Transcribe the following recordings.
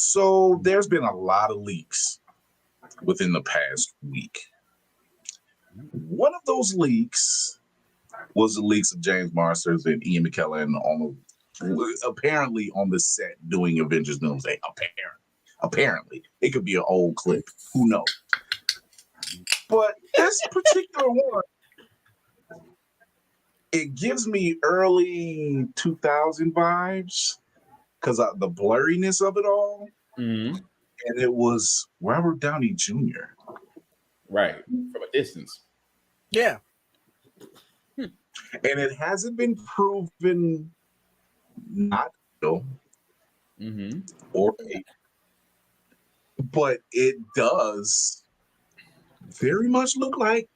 So there's been a lot of leaks within the past week. One of those leaks was the leaks of James Marsters and Ian McKellen apparently on the set doing Avengers Doomsday. Apparently. It could be an old clip. Who knows? But this particular one, it gives me early 2000 vibes because of the blurriness of it all. Mm-hmm. And it was Robert Downey Jr. Right. From a distance. Yeah. And it hasn't been proven not real or fake, but it does very much look like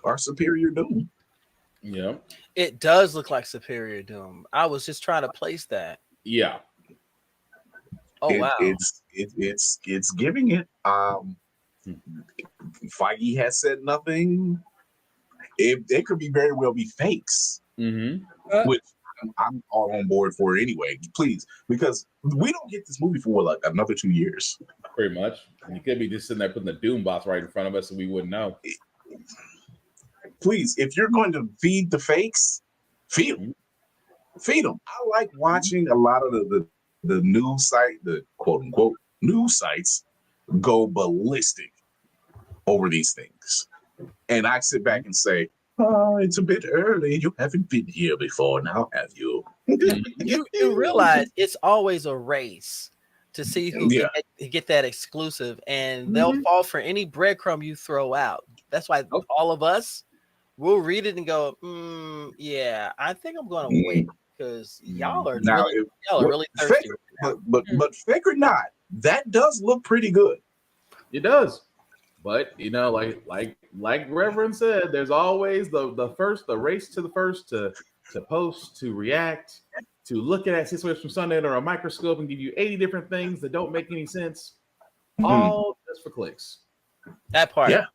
our Superior Doom. Yeah. It does look like Superior Doom. I was just trying to place that. Yeah. Oh wow. It's giving it. Feige has said nothing. It could be very well be fakes, which I'm all on board for it anyway. Please, because we don't get this movie for like another 2 years. Pretty much. And you could be just sitting there putting the Doom box right in front of us and we wouldn't know. Please, if you're going to feed the fakes, feed them. Feed them. I like watching a lot of the news site, the quote unquote news sites, go ballistic over these things. And I sit back and say, oh, it's a bit early. You haven't been here before now, have you? you realize it's always a race to see who can get that exclusive, and they'll fall for any breadcrumb you throw out. That's why all of us will read it and go, yeah, I think I'm going to wait because y'all are really thirsty. But fake or not, that does look pretty good. It does. But you know, like Reverend said, there's always the race to the first to post, to react, to look at that situation from Sunday under a microscope and give you 80 different things that don't make any sense, all just for clicks. That part, yeah,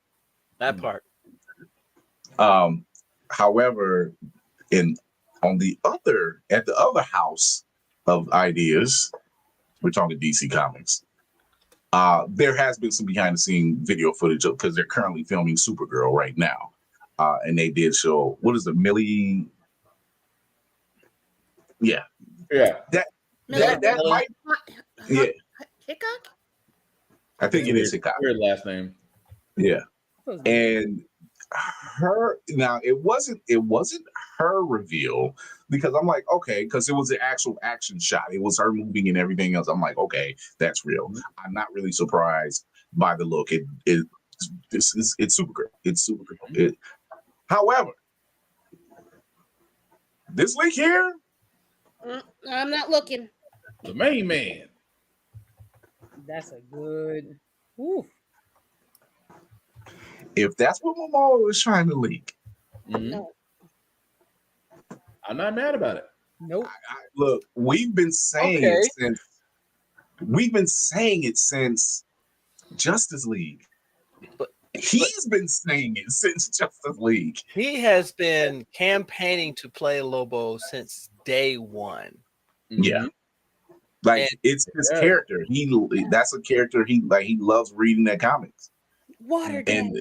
that part. However, at the other house of ideas, we're talking DC Comics. There has been some behind the scene video footage because they're currently filming Supergirl right now. And they did show, what is it, Millie? Yeah. Yeah. That might, yeah. Hickok? I think it is Hickok. Weird last name. Yeah. And her, now it wasn't her reveal because I'm like, okay, because it was an actual action shot. It was her moving and everything else. I'm like, okay, that's real. I'm not really surprised by the look. It's Supergirl. It's Supergirl. However, this leak here, I'm not looking. The main man. That's a good. Woof. If that's what Momoa was trying to leak, No. I'm not mad about it. Nope. Look, we've been saying it since Justice League. But he's been saying it since Justice League. He has been campaigning to play Lobo since day one. Yeah. Like it's his character. That's a character he loves reading that comics. Water and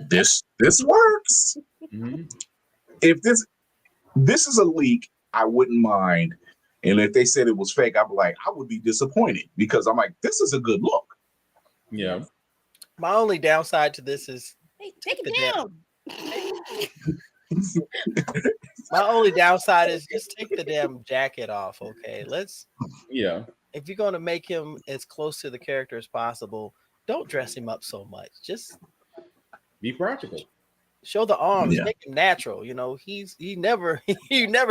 this works. If this is a leak, I wouldn't mind. And if they said it was fake, I'd be like, I would be disappointed because I'm like, this is a good look. Yeah. My only downside to this is take it down. My only downside is just take the damn jacket off. Okay, if you're going to make him as close to the character as possible, don't dress him up so much. Just be practical. Show the arms, make him natural. You know, you never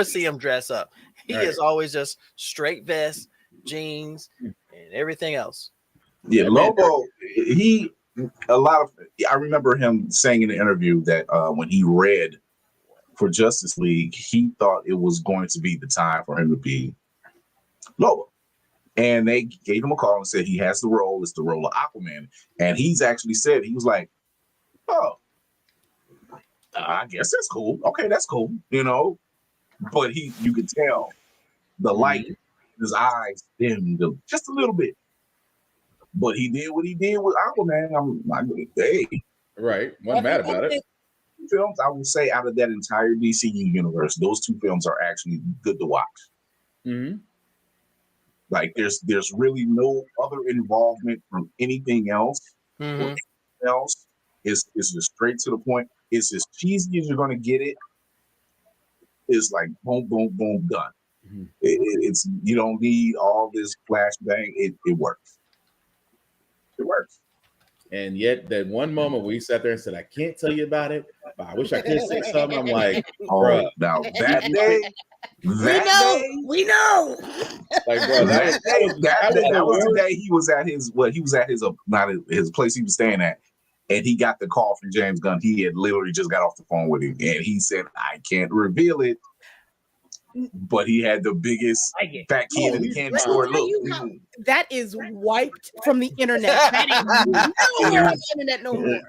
see him dress up. He is always just straight vest, jeans, and everything else. Yeah, Lobo. I remember him saying in the interview that when he read for Justice League, he thought it was going to be the time for him to be Lobo. And they gave him a call and said he has the role. It's the role of Aquaman. And he's actually said, he was like, oh, I guess that's cool. Okay, that's cool. You know, but you could tell The light in his eyes dimmed just a little bit. But he did what he did with Aquaman. Hey, Right. Wasn't mad about it. Films, I will say, out of that entire DCU universe, those two films are actually good to watch. Mm-hmm. Like, there's really no other involvement from anything else. Or anything else. It's just straight to the point. It's as cheesy as you're gonna get it. It's like boom, boom, boom, done. Mm-hmm. It's you don't need all this flashbang. It works. It works. And yet, that one moment we sat there and said, "I can't tell you about it, but I wish I could say something." I'm like, "Bruh, now that day, we know. like, bro, that was the day he was at his not his place he was staying at, and he got the call from James Gunn. He had literally just got off the phone with him, and he said, "I can't reveal it." But he had the biggest fat kid in the candy store. Look, That is wiped from the internet. That is nowhere on the internet no more.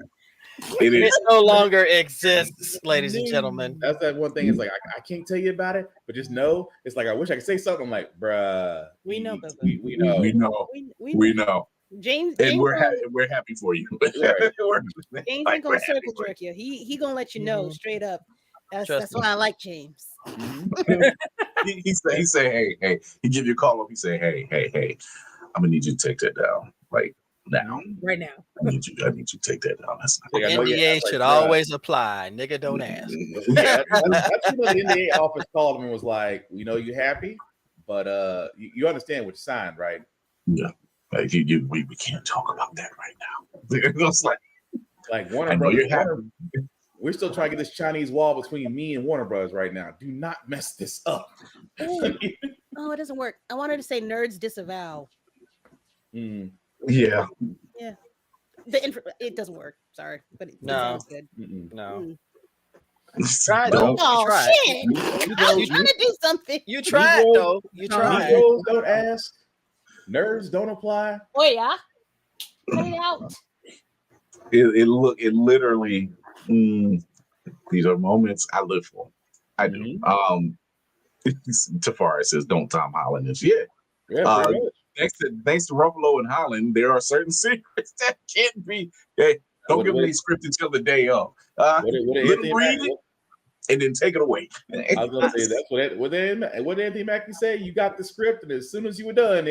It no longer exists, ladies and gentlemen. That's that one thing. It's like I can't tell you about it, but just know it's like I wish I could say something. I'm like, bruh, we know. We know. James, we're happy for you. James ain't gonna circle jerk you. He gonna let you know straight up. That's why I like James. he say, hey. He give you a call up. He say, hey. I'm gonna need you to take that down, like now, right now. I need you to take that down. That's not NDA should always apply. Nigga, don't ask. Yeah, that's what the NDA office called him and was like, "We know you happy, but you understand what you signed, right?" Yeah, like we can't talk about that right now. It's like Warner Brothers. We're still trying to get this Chinese wall between me and Warner Brothers right now. Do not mess this up. Oh, it doesn't work. I wanted to say nerds disavow. Mm. Yeah. It doesn't work. Sorry, but it sounds good. No. Try though. Oh shit! I was trying to do something. You tried though. You tried. Don't ask. Nerds don't apply. Oh yeah. Cut it out. It literally. These are moments I live for. I do. Tafari says, "Don't Tom Holland this." Yeah. Thanks to Ruffalo and Holland, there are certain secrets that can't be. Hey, don't give me script until the day of. Let them read it and then take it away. I was gonna say that's what Anthony Mackie said. You got the script, and as soon as you were done,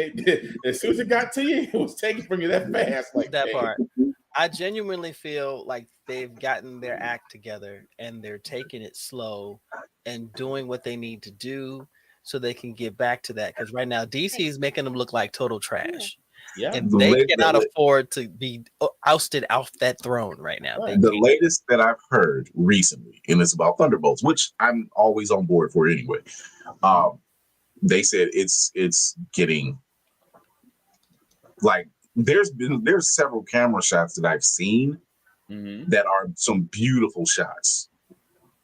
as soon as it got to you, it was taken from you that fast. Like that part. I genuinely feel like they've gotten their act together and they're taking it slow and doing what they need to do so they can get back to that. Because right now DC is making them look like total trash. Yeah, and they cannot afford to be ousted off that throne right now. The latest that I've heard recently, and it's about Thunderbolts, which I'm always on board for anyway. They said it's getting like there's several camera shots that I've seen that are some beautiful shots.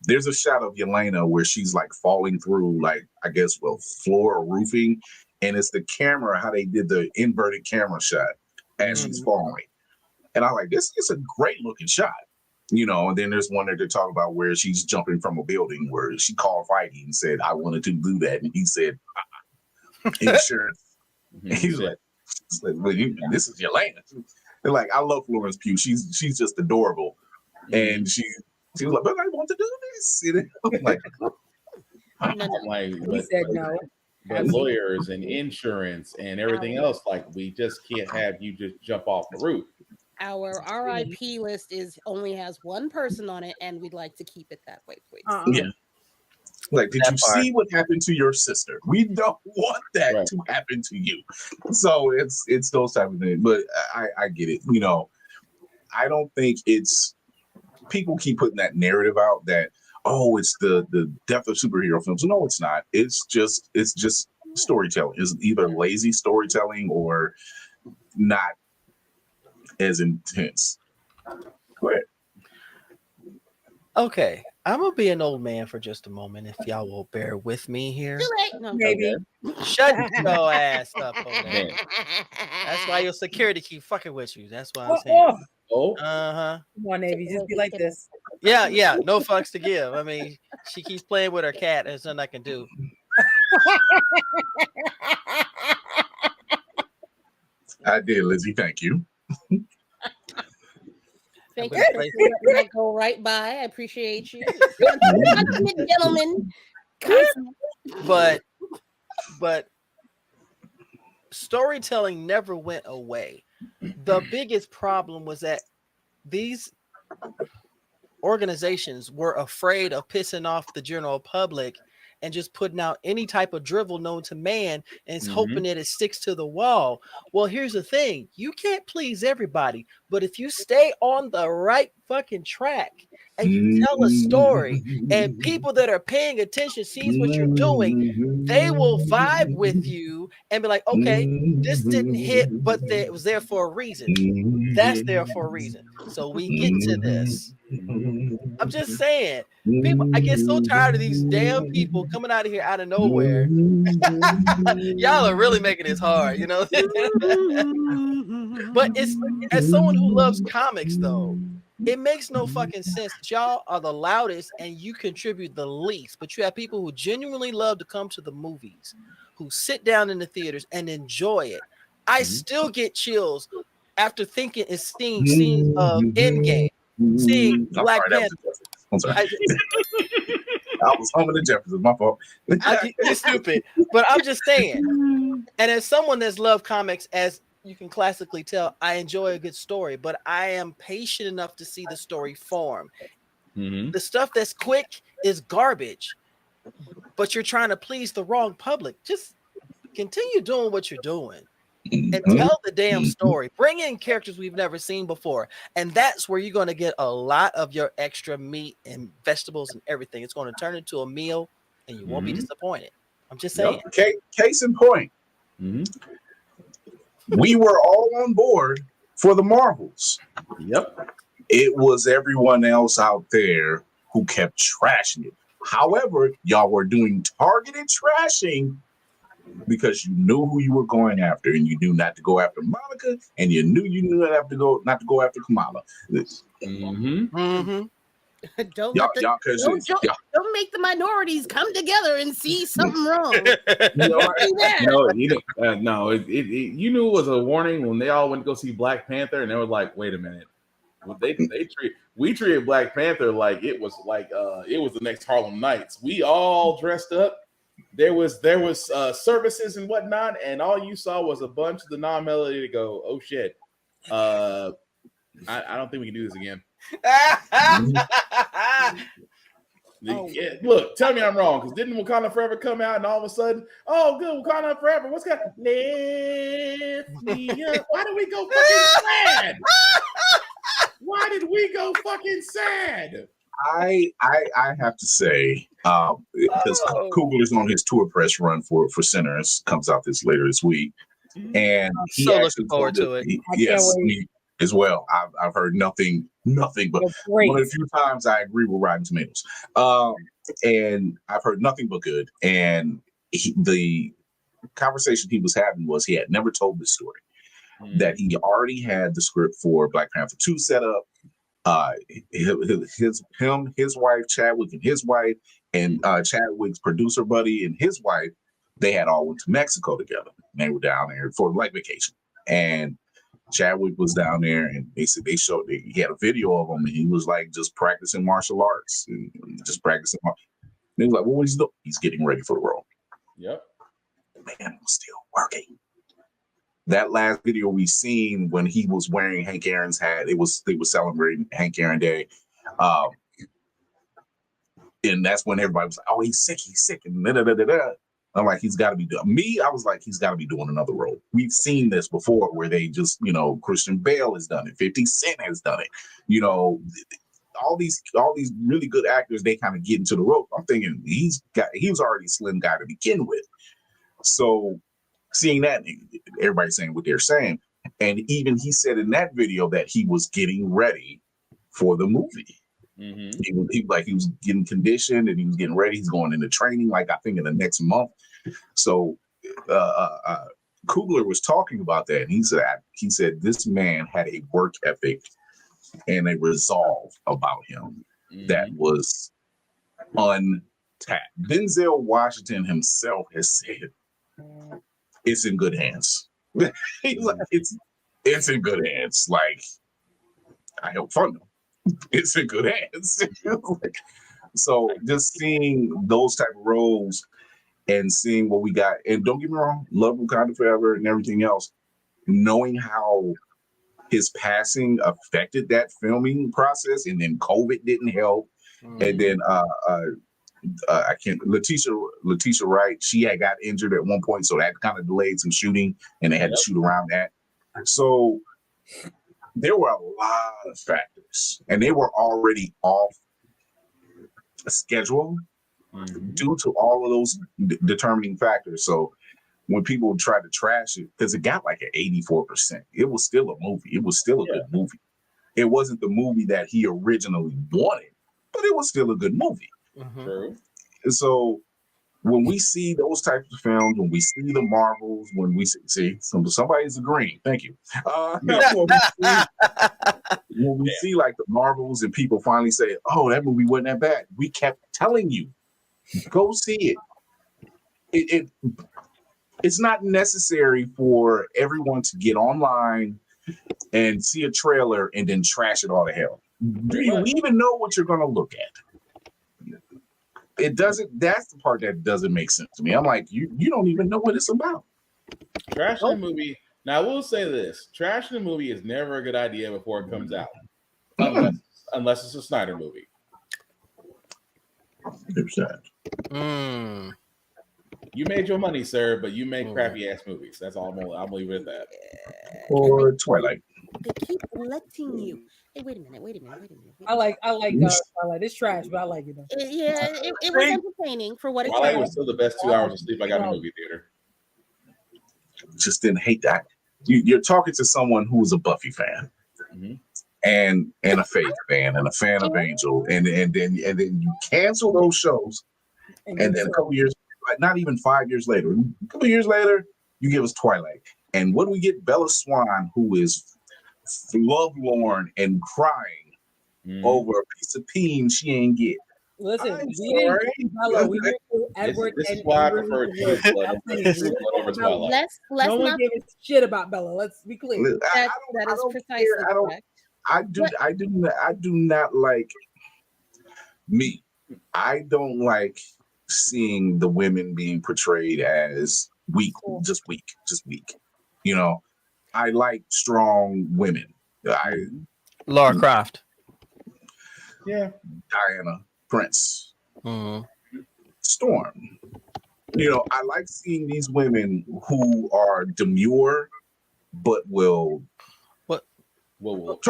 There's a shot of Yelena where she's like falling through, like, I guess, floor or roofing. And it's the camera, how they did the inverted camera shot as she's falling. And I'm like, this is a great looking shot, and then there's one that they're talking about where she's jumping from a building where she called Feige and said, I wanted to do that. And he said, insurance. He's like, well, this is Yelena. They're like, I love Florence Pugh. She's just adorable. And she was like, but I want to do this. I'm like, he said no. But lawyers and insurance and everything else, like, we just can't have you just jump off the roof. Our RIP list only has one person on it, and we'd like to keep it that way, please. Yeah. Like, did you see what happened to your sister? We don't want that to happen to you. So it's those type of things. But I get it. I don't think it's people keep putting that narrative out that, oh, it's the death of superhero films. No, it's not. It's just storytelling. It's either lazy storytelling or not as intense. Go ahead. Okay, I'm gonna be an old man for just a moment, if y'all will bear with me here. Too late. No, maybe. Shut your ass up over there. That's why your security keep fucking with you. That's why I'm saying. Oh. Come on, Navy, just be like this. Yeah. No fucks to give. I mean, she keeps playing with her cat. There's nothing I can do. I did, Lizzie. Thank you. Thank you for letting that go right by. I appreciate you. Consummate gentleman. But storytelling never went away. The biggest problem was that these organizations were afraid of pissing off the general public and just putting out any type of drivel known to man and hoping that it sticks to the wall. Well, here's the thing. You can't please everybody, but if you stay on the right fucking track and you tell a story and people that are paying attention sees what you're doing, they will vibe with you and be like, okay, this didn't hit, but it was there for a reason. That's there for a reason. So we get to this. I'm just saying, people, I get so tired of these damn people coming out of here out of nowhere. Y'all are really making this hard, you know. But it's, as someone who loves comics, though, it makes no fucking sense that y'all are the loudest and you contribute the least. But you have people who genuinely love to come to the movies, who sit down in the theaters and enjoy it. I still get chills after thinking and seeing scenes of Endgame. Seeing Black Panther. I'm sorry. I was humming the Jeffersons. My fault. You're stupid, but I'm just saying. And as someone that's loved comics, as you can classically tell, I enjoy a good story, but I am patient enough to see the story form. The stuff that's quick is garbage, but you're trying to please the wrong public. Just continue doing what you're doing. And tell the damn story. Bring in characters we've never seen before. And that's where you're going to get a lot of your extra meat and vegetables and everything. It's going to turn into a meal and you won't be disappointed. I'm just saying. Case in point. We were all on board for the Marvels. It was everyone else out there who kept trashing it. However, y'all were doing targeted trashing because you knew who you were going after, and you knew not to go after Monica, and you knew not to go after Kamala. Don't make the minorities come together and see something wrong. You knew it was a warning when they all went to go see Black Panther, and they were like, "Wait a minute." We treated Black Panther like it was the next Harlem Nights. We all dressed up. There was services and whatnot, and all you saw was a bunch of the non-melody to go, oh shit. I don't think we can do this again. Yeah, look, tell me I'm wrong, because didn't Wakanda Forever come out and all of a sudden, oh good, Wakanda Forever, what's going on? Lift me up. Why did we go fucking sad? Why did we go fucking sad? I have to say, because Coogler's on his tour press run for Sinners, comes out later this week, and he so actually looking forward to it. Yes, me as well. I've heard nothing, but one of the few times I agree with Rotten Tomatoes, and I've heard nothing but good. And the conversation he was having was he had never told this story, that he already had the script for Black Panther 2 set up. His wife Chadwick and his wife and Chadwick's producer buddy and his wife, they had all went to Mexico together. They were down there for like vacation, and Chadwick was down there, and they said he had a video of him, and he was like just practicing martial arts and just practicing. They was like, "Well, what he's doing? He's getting ready for the role." Yep. The man was still working. That last video we seen when he was wearing Hank Aaron's hat, they were celebrating Hank Aaron Day, and that's when everybody was like, "Oh, he's sick," and da. I'm like, he's got to be doing. I was like, he's got to be doing another role. We've seen this before, where they just, Christian Bale has done it, 50 Cent has done it, all these really good actors, they kind of get into the role. I'm thinking he was already a slim guy to begin with, so. Seeing that, everybody's saying what they're saying. And even he said in that video that he was getting ready for the movie. He was getting conditioned and he was getting ready. He's going into training, like I think in the next month. So Coogler was talking about that. And he said this man had a work ethic and a resolve about him that was tap. Denzel Washington himself has said it's in good hands. He's like, it's in good hands. Like, I help fund them. It's in good hands. So just seeing those type of roles and seeing what we got, and don't get me wrong, love Wakanda Forever and everything else, knowing how his passing affected that filming process, and then COVID didn't help, and then I can't. Letitia Wright, she had got injured at one point, so that kind of delayed some shooting, and they had to shoot around that. So there were a lot of factors, and they were already off schedule due to all of those determining factors. So when people tried to trash it, because it got like an 84%, it was still a movie. It was still a good movie. It wasn't the movie that he originally wanted, but it was still a good movie. And so when we see those types of films, when we see the Marvels, when we see somebody's agreeing, thank you. When we see like the Marvels and people finally say, "Oh, that movie wasn't that bad," we kept telling you, go see it. It's not necessary for everyone to get online and see a trailer and then trash it all to hell. Do you even know what you're going to look at? It doesn't. That's the part that doesn't make sense to me. I'm like, you don't even know what it's about. Trashing a movie. Now, I will say this: trashing a movie is never a good idea before it comes out, unless it's a Snyder movie. You made your money, sir, but you make crappy ass movies. That's all. I'm leave it at that. Or Twilight. They keep letting you. Hey, wait a minute. I like Twilight. It's trash, but I like it though. It was entertaining for what it's Twilight worth. was still the best 2 hours of sleep I got in the movie theater. Just didn't hate that. You're talking to someone who was a Buffy fan, and a Faith fan, and a fan of Angel, and then you cancel those shows, and then a couple years, like not even 5 years later, a couple years later, you give us Twilight, and what do we get? Bella Swan, who is lovelorn and crying over a piece of peen she ain't get. Listen, we didn't get Bella. We went to Edward. This is why I prefer True Blood over Twilight. No one gave a shit about Bella. Let's be clear. That is precisely correct. I do not like me. I don't like seeing the women being portrayed as weak, just weak. You know, I like strong women. Lara Croft. Yeah. Diana Prince. Storm. You know, I like seeing these women who are demure, but will. Well,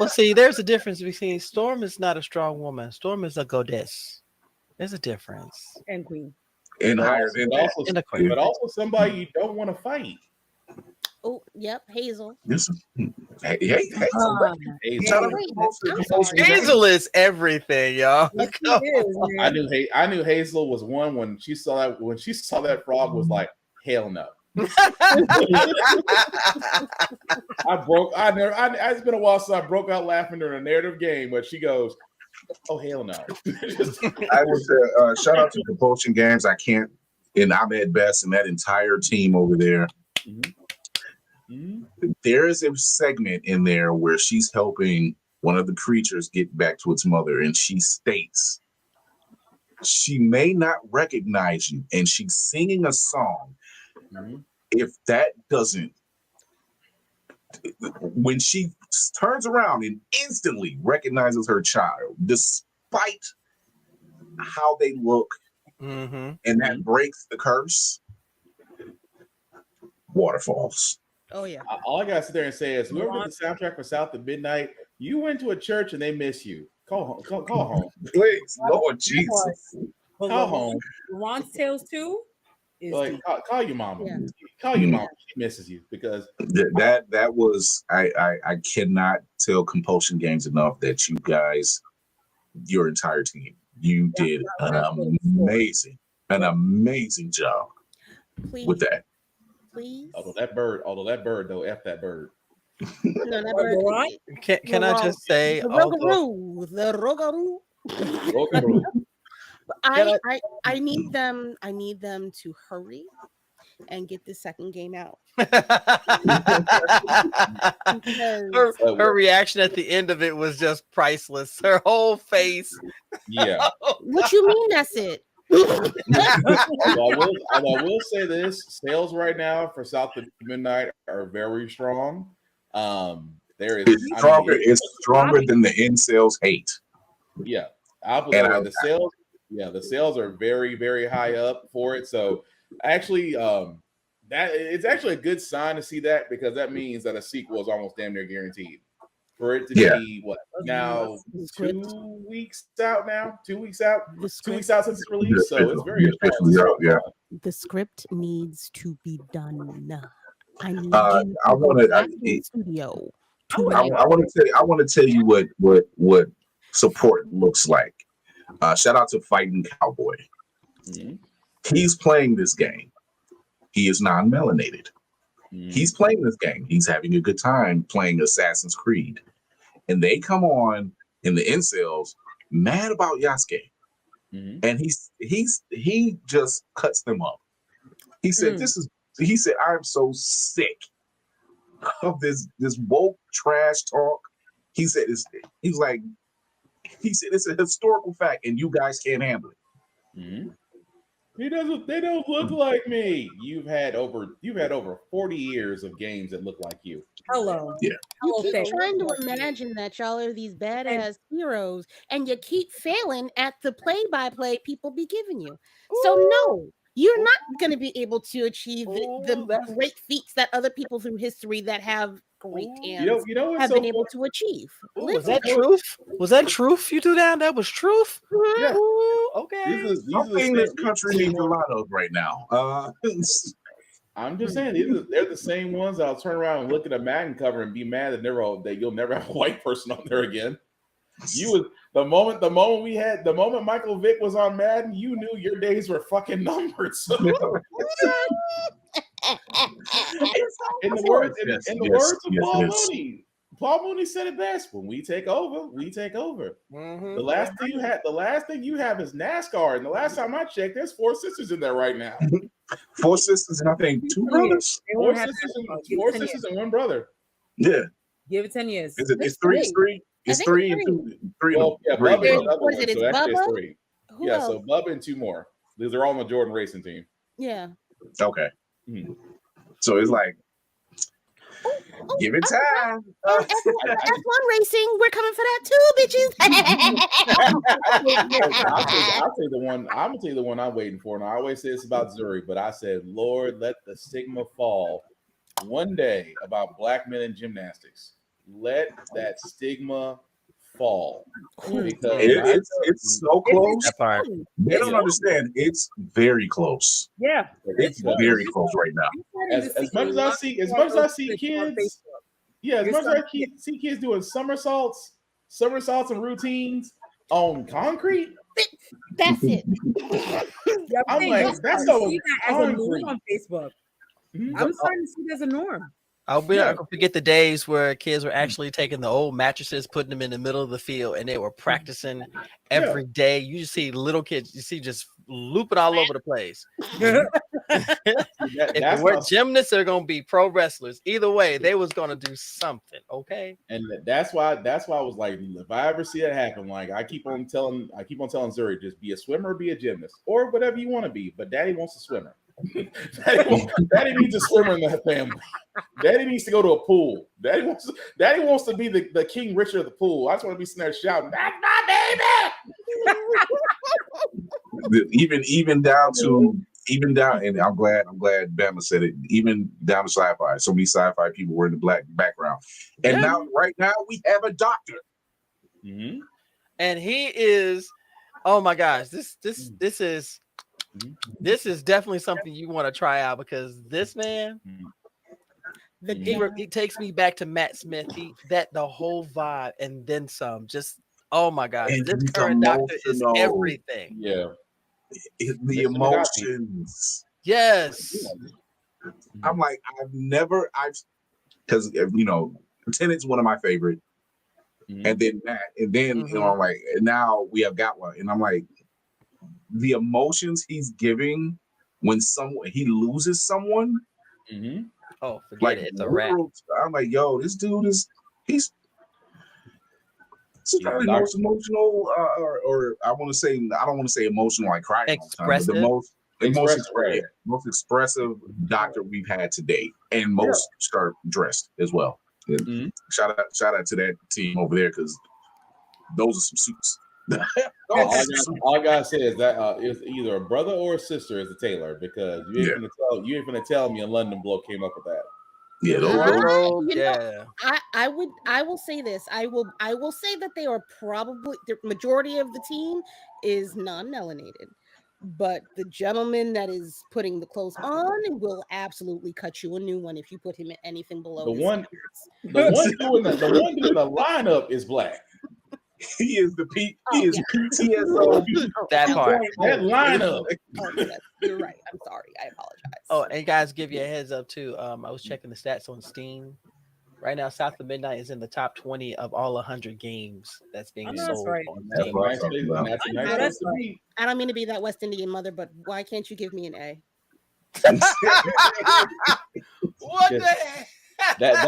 see, there's a difference between Storm is not a strong woman. Storm is a goddess. There's a difference. And queen. And higher than that. But also somebody you don't want to fight. Oh, yep, Hazel. Hazel. Hazel is everything, y'all. I knew Hazel was one when she saw that frog was like, hell no. It's been a while since I broke out laughing during a narrative game, but she goes, "Oh hell no!" I would shout out to Compulsion Games. I can't, and Ahmed Best and that entire team over there. There is a segment in there where she's helping one of the creatures get back to its mother, and she states she may not recognize you, and she's singing a song. If that doesn't, when she turns around and instantly recognizes her child, despite how they look, and that breaks the curse, waterfalls. Oh yeah. All I gotta sit there and say is, whoever did the soundtrack for South of Midnight, you went to a church and they miss you. Call home. Please, Lord Jesus. Call home. Ron's Tales 2 is call your mama. Yeah. Call your mama. She misses you because that was I cannot tell Compulsion Games enough that you guys, your entire team, you did an amazing job with that. Please. Although that bird though, F that bird. No, that bird. Can I just say the Rogaroo. I need them to hurry and get the second game out. Because her reaction at the end of it was just priceless. Her whole face. Yeah. what you mean that's it? Although I will say this: sales right now for South of Midnight are very strong. There is Stronger. It's stronger than the incels hate. Yeah, I'll put that way. The sales, the sales are very, very high up for it. So actually, that it's actually a good sign to see that, because that means that a sequel is almost damn near guaranteed. For it to be what now 2 weeks out now, 2 weeks out, 2 weeks out since it's released. So it's very strong. The script needs to be done. I need I want to studio. I want to tell you what support looks like. Shout out to Fighting Cowboy. Mm-hmm. He's playing this game. He is non-melanated. Mm-hmm. He's playing this game. He's having a good time playing Assassin's Creed. And they come on in the incels mad about Yasuke. Mm-hmm. And he just cuts them up. He said, I'm so sick of this woke trash talk. He said it's a historical fact and you guys can't handle it. Mm-hmm. They don't look like me. You've had over 40 years of games that look like you. Hello. Yeah. You keep trying to imagine that y'all are these badass heroes, and you keep failing at the play-by-play people be giving you. So no, you're not going to be able to achieve the great feats that other people through history that have great hands have been able to achieve. Was that truth? Was that truth you threw down? That was truth? Yeah. Ooh, okay. These Something this country needs a lot of right now. I'm just saying, they're the same ones that'll turn around and look at a Madden cover and be mad that you'll never have a white person on there again. The moment Michael Vick was on Madden, you knew your days were fucking numbered. So. In the words of Paul Mooney. Paul Mooney said it best: when we take over, we take over. Mm-hmm. The last thing you have is NASCAR, and the last time I checked, there's 4 sisters in there right now. 4 sisters and I think 2 brothers. 4 sisters and 1 brother. Yeah. Give it 10 years. It's three. It's 3 and 2. 3. Well, yeah, What is it? It's so Bubba? 3. Yeah, else? So Bubba and 2 more. They're all on the Jordan racing team. Yeah. Okay. Mm-hmm. So it's like, give it time. F1 racing, we're coming for that too, bitches. I'll tell you the one. I'm gonna tell you the one I'm waiting for. And I always say this about Zuri, but I said, Lord, let the stigma fall one day about black men in gymnastics. Let that stigma fall. Because it's so close. They don't understand. It's very close. Yeah, it's very close right now. As much as I see kids, as much as I see kids doing somersaults and routines on concrete. That's it. I'm like, that's so as a norm on Facebook. Mm-hmm. I'm starting to see it as a norm. I'll forget the days where kids were actually taking the old mattresses, putting them in the middle of the field, and they were practicing every day. You just see little kids, just looping all over the place. If they weren't gymnasts, they're gonna be pro wrestlers. Either way, they was gonna do something. Okay. And that's why I was like, if I ever see that happen, like I keep on telling Zuri, just be a swimmer, or be a gymnast, or whatever you want to be. But Daddy wants a swimmer. Daddy needs a swimmer in the family. Daddy needs to go to a pool. Daddy wants to be the King Richard of the pool. I just want to be sitting there shouting, "That's my baby!" even down, and I'm glad Bama said it. Even down to sci-fi. So many sci-fi people were in the black background, and right now we have a doctor, and he is. Oh my gosh, this is. This is definitely something you want to try out, because this man, he takes me back to Matt Smith. The whole vibe and then some. Just oh my gosh, and this current doctor is everything. Yeah, the emotions. Yes, I'm like because Tenet's one of my favorite, and then Matt, and then I'm like, and now we have got one, and I'm like. the emotions he's giving when he loses someone. Mm-hmm. Oh, forget Like, it. It's a wrap. I'm like, yo, this dude he's kind of dark. most emotional, or I don't want to say emotional like crying all the time, but the most expressive doctor we've had to date, and most sharp dressed as well. Mm-hmm. Shout out to that team over there, because those are some suits. All I gotta say is that it's either a brother or a sister is the tailor, because you ain't gonna tell me a London bloke came up with that. Yeah, I will say this. I will say that they are probably the majority of the team is non-melanated. But the gentleman that is putting the clothes on will absolutely cut you a new one if you put him at anything below The his one standards. doing the lineup is black. He is PTSO. That part. That lineup. Yes, you're right. I'm sorry. I apologize. Oh, and guys, give you a heads up too. I was checking the stats on Steam. Right now, South of Midnight is in the top 20 of all 100 games that's being sold. Right. On That's Steam. what I'm talking about. That's right. I don't mean to be that West Indian mother, but why can't you give me an A? What the heck? That's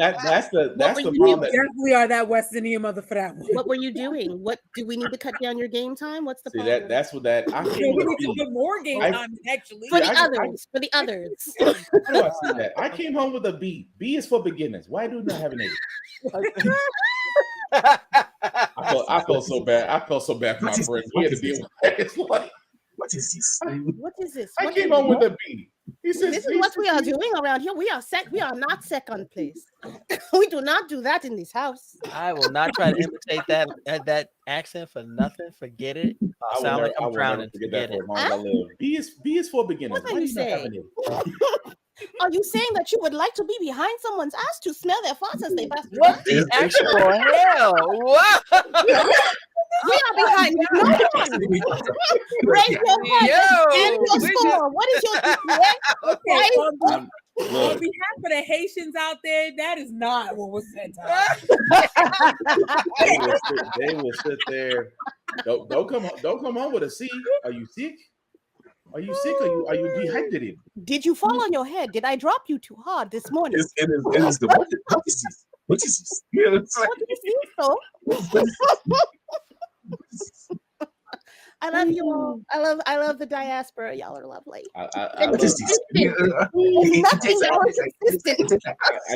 the You problem. definitely are that West Indian mother for that one. What were you doing? What do we need to cut down your game time? What's the See problem? that's what that I We came need with to put more game time actually. For the I- others. For the others. How do I see that? I came home with a B. B is for beginners. Why do not have an A? I felt so bad. I felt so bad for my friend. He had to deal with that. It's like, What is this? What is this? I What came is home this? with a B. He says, This is what we are doing around here. We are not second place. We do not do that in this house. I will not try to imitate that accent for nothing. Forget it. I I'll sound like will I'm never drowning. forget that Forget for it. as long as I live. B is for beginners. What are Why you do not have saying? an A? Are you saying that you would like to be behind someone's ass to smell their farts as they pass? What the actual hell? What? We are behind no one. Raise your hand and your score. What is your GPA? Okay, on Look, behalf of the Haitians out there, that is not what was said. Tom. they will sit there. Don't come home with a C. Are you sick? Are you sick? Are you dehydrated? Did you fall on your head? Did I drop you too hard this morning? It is the what is this? What is this? You know, it's like, What is this, though? I love you all. I love the diaspora. Y'all are lovely. I what is this? Nothing else consistent.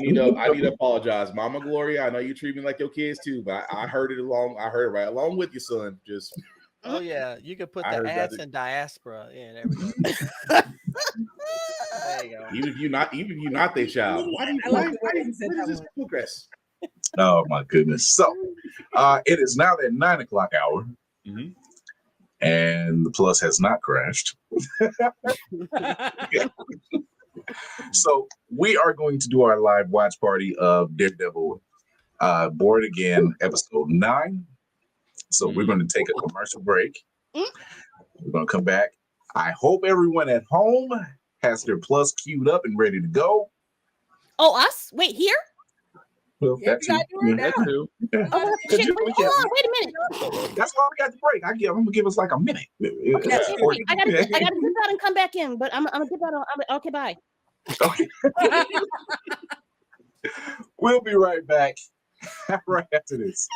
need to apologize, Mama Gloria. I know you treat me like your kids too, but I heard it right along with you, son. Just Oh yeah, you could put I the heard ass that. in diaspora. Yeah, there we go. There you go. even if you're not their child, why does this progress? Oh my goodness! So, it is now the 9 o'clock hour, and the plus has not crashed. So we are going to do our live watch party of Daredevil, Born Again, episode 9. So we're going to take a commercial break. We're going to come back. I hope everyone at home has their plus queued up and ready to go. Oh, us? Wait, here? Well, Yeah, that's we gotta do it That's now. true. Oh, shit. Wait, hold on. Wait a minute. That's why we got the break. I'm gonna give us like a minute. I gotta dip out and come back in, but I'm gonna dip out. Okay, bye. Okay. We'll be right back right after this.